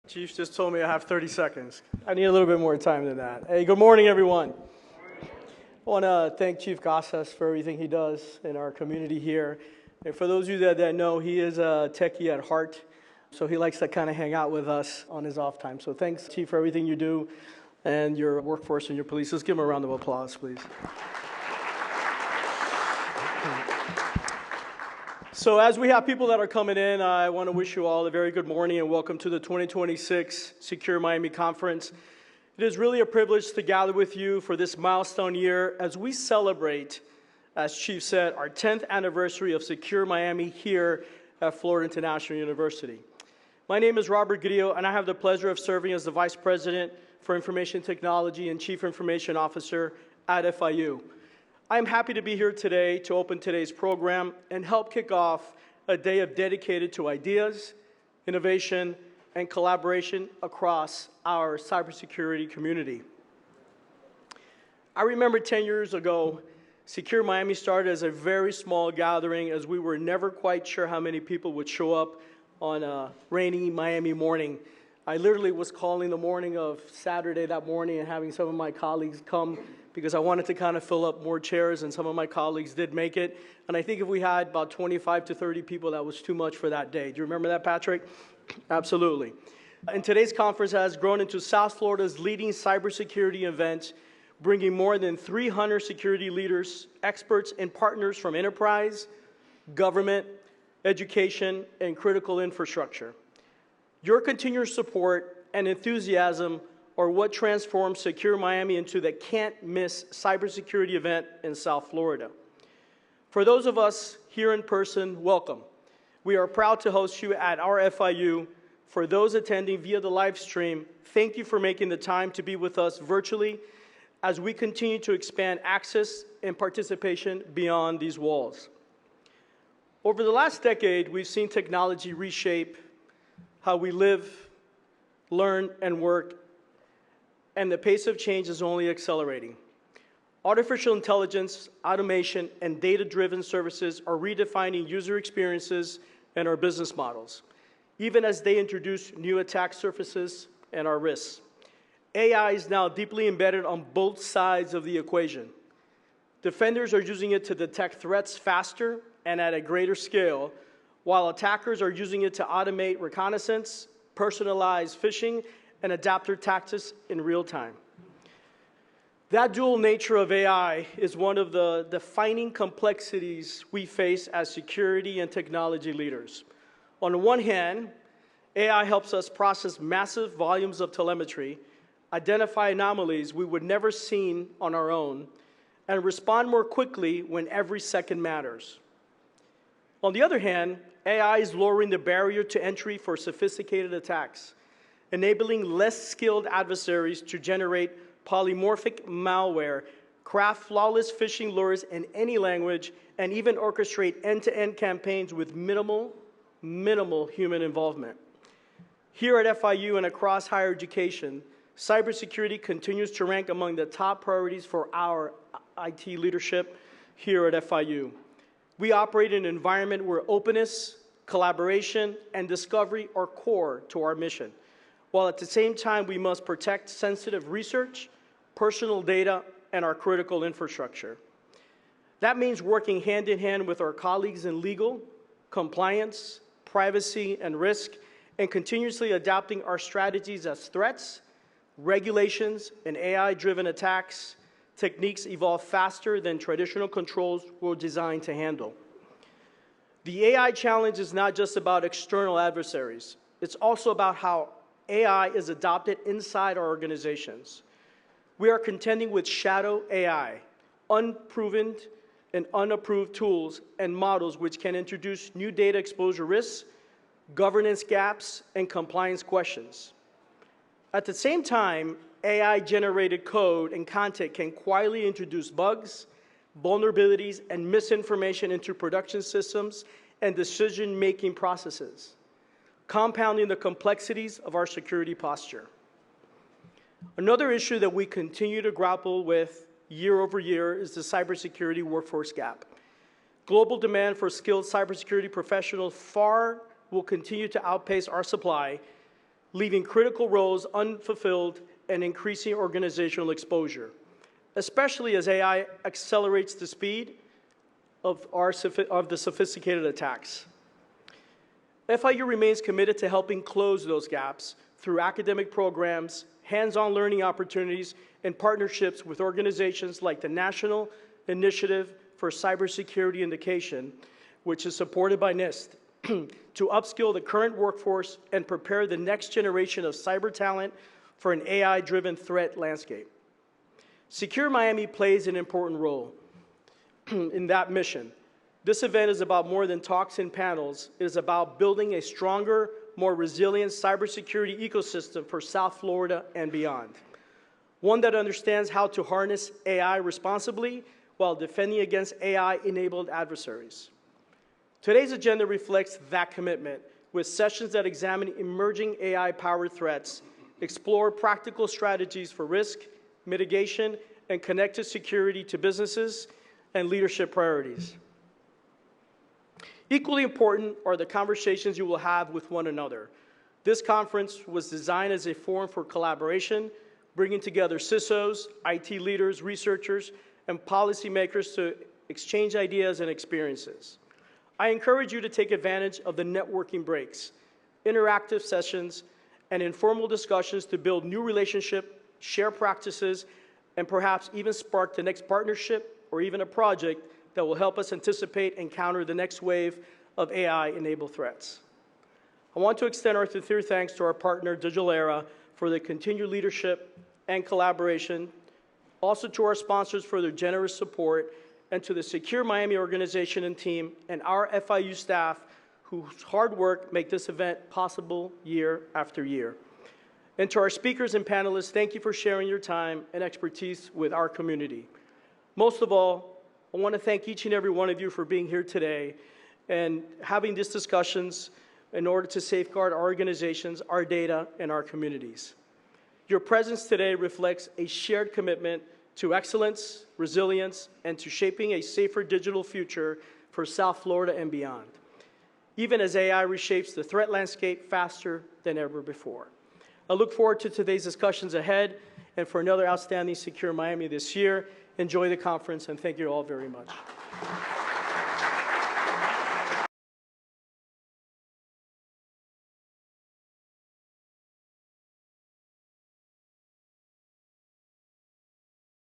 Chief just told me I have 30 seconds. I need a little bit more time than that. Hey, good morning, everyone. I want to thank Chief Gassas for everything he does in our community here. And for those of you that know, he is a techie at heart, so he likes to kind of hang out with us on his off time. So thanks, Chief, for everything you do and your workforce and your police. Let's give him a round of applause, please. So as we have people that are coming in, I want to wish you all a very good morning and welcome to the 2026 Secure Miami Conference. It is really a privilege to gather with you for this milestone year as we celebrate, as Chief said, our 10th anniversary of Secure Miami here at Florida International University. My name is Robert Grillo, and I have the pleasure of serving as the Vice President for Information Technology and Chief Information Officer at FIU. I'm happy to be here today to open today's program and help kick off a day dedicated to ideas, innovation, and collaboration across our cybersecurity community. I remember 10 years ago, Secure Miami started as a very small gathering as we were never quite sure how many people would show up on a rainy Miami morning. I literally was calling the morning of Saturday that morning and having some of my colleagues come because I wanted to kind of fill up more chairs, and some of my colleagues did make it. And I think if we had about 25 to 30 people, that was too much for that day. Do you remember that, Patrick? Absolutely. And today's conference has grown into South Florida's leading cybersecurity event, bringing more than 300 security leaders, experts, and partners from enterprise, government, education, and critical infrastructure. Your continued support and enthusiasm are what transforms Secure Miami into the can't-miss cybersecurity event in South Florida. For those of us here in person, welcome. We are proud to host you at our FIU. For those attending via the live stream, thank you for making the time to be with us virtually as we continue to expand access and participation beyond these walls. Over the last decade, we've seen technology reshape how we live, learn, and work, and the pace of change is only accelerating. Artificial intelligence, automation, and data-driven services are redefining user experiences and our business models, even as they introduce new attack surfaces and our risks. AI is now deeply embedded on both sides of the equation. Defenders are using it to detect threats faster and at a greater scale, while attackers are using it to automate reconnaissance, personalize phishing, and adapt their tactics in real time. That dual nature of AI is one of the defining complexities we face as security and technology leaders. On the one hand, AI helps us process massive volumes of telemetry, identify anomalies we would never seen on our own, and respond more quickly when every second matters. On the other hand, AI is lowering the barrier to entry for sophisticated attacks, enabling less skilled adversaries to generate polymorphic malware, craft flawless phishing lures in any language, and even orchestrate end-to-end campaigns with minimal human involvement. Here at FIU and across higher education, cybersecurity continues to rank among the top priorities for our IT leadership here at FIU. We operate in an environment where openness, collaboration, and discovery are core to our mission, while at the same time we must protect sensitive research, personal data, and our critical infrastructure. That means working hand in hand with our colleagues in legal, compliance, privacy, and risk, and continuously adapting our strategies as threats, regulations, and AI-driven attacks techniques evolve faster than traditional controls were designed to handle. The AI challenge is not just about external adversaries. It's also about how AI is adopted inside our organizations. We are contending with shadow AI, unproven and unapproved tools and models which can introduce new data exposure risks, governance gaps, and compliance questions. At the same time, AI-generated code and content can quietly introduce bugs, vulnerabilities, and misinformation into production systems and decision-making processes, compounding the complexities of our security posture. Another issue that we continue to grapple with year over year is the cybersecurity workforce gap. Global demand for skilled cybersecurity professionals will continue to outpace our supply, leaving critical roles unfulfilled and increasing organizational exposure, especially as AI accelerates the speed of the sophisticated attacks. FIU remains committed to helping close those gaps through academic programs, hands-on learning opportunities, and partnerships with organizations like the National Initiative for Cybersecurity Education, which is supported by NIST, to upskill the current workforce and prepare the next generation of cyber talent for an AI-driven threat landscape. Secure Miami plays an important role in that mission. This event is about more than talks and panels. It is about building a stronger, more resilient cybersecurity ecosystem for South Florida and beyond. One that understands how to harness AI responsibly while defending against AI-enabled adversaries. Today's agenda reflects that commitment, with sessions that examine emerging AI-powered threats, explore practical strategies for risk, mitigation, and connected security to businesses and leadership priorities. Equally important are the conversations you will have with one another. This conference was designed as a forum for collaboration, bringing together CISOs, IT leaders, researchers, and policymakers to exchange ideas and experiences. I encourage you to take advantage of the networking breaks, interactive sessions, and informal discussions to build new relationships, share practices, and perhaps even spark the next partnership or even a project that will help us anticipate and counter the next wave of AI-enabled threats. I want to extend our sincere thanks to our partner, Digital Era, for their continued leadership and collaboration, also to our sponsors for their generous support, and to the Secure Miami organization and team, and our FIU staff, whose hard work make this event possible year after year. And to our speakers and panelists, thank you for sharing your time and expertise with our community. Most of all, I want to thank each and every one of you for being here today and having these discussions in order to safeguard our organizations, our data, and our communities. Your presence today reflects a shared commitment to excellence, resilience, and to shaping a safer digital future for South Florida and beyond, even as AI reshapes the threat landscape faster than ever before. I look forward to today's discussions ahead and for another outstanding Secure Miami this year. Enjoy the conference, and thank you all very much.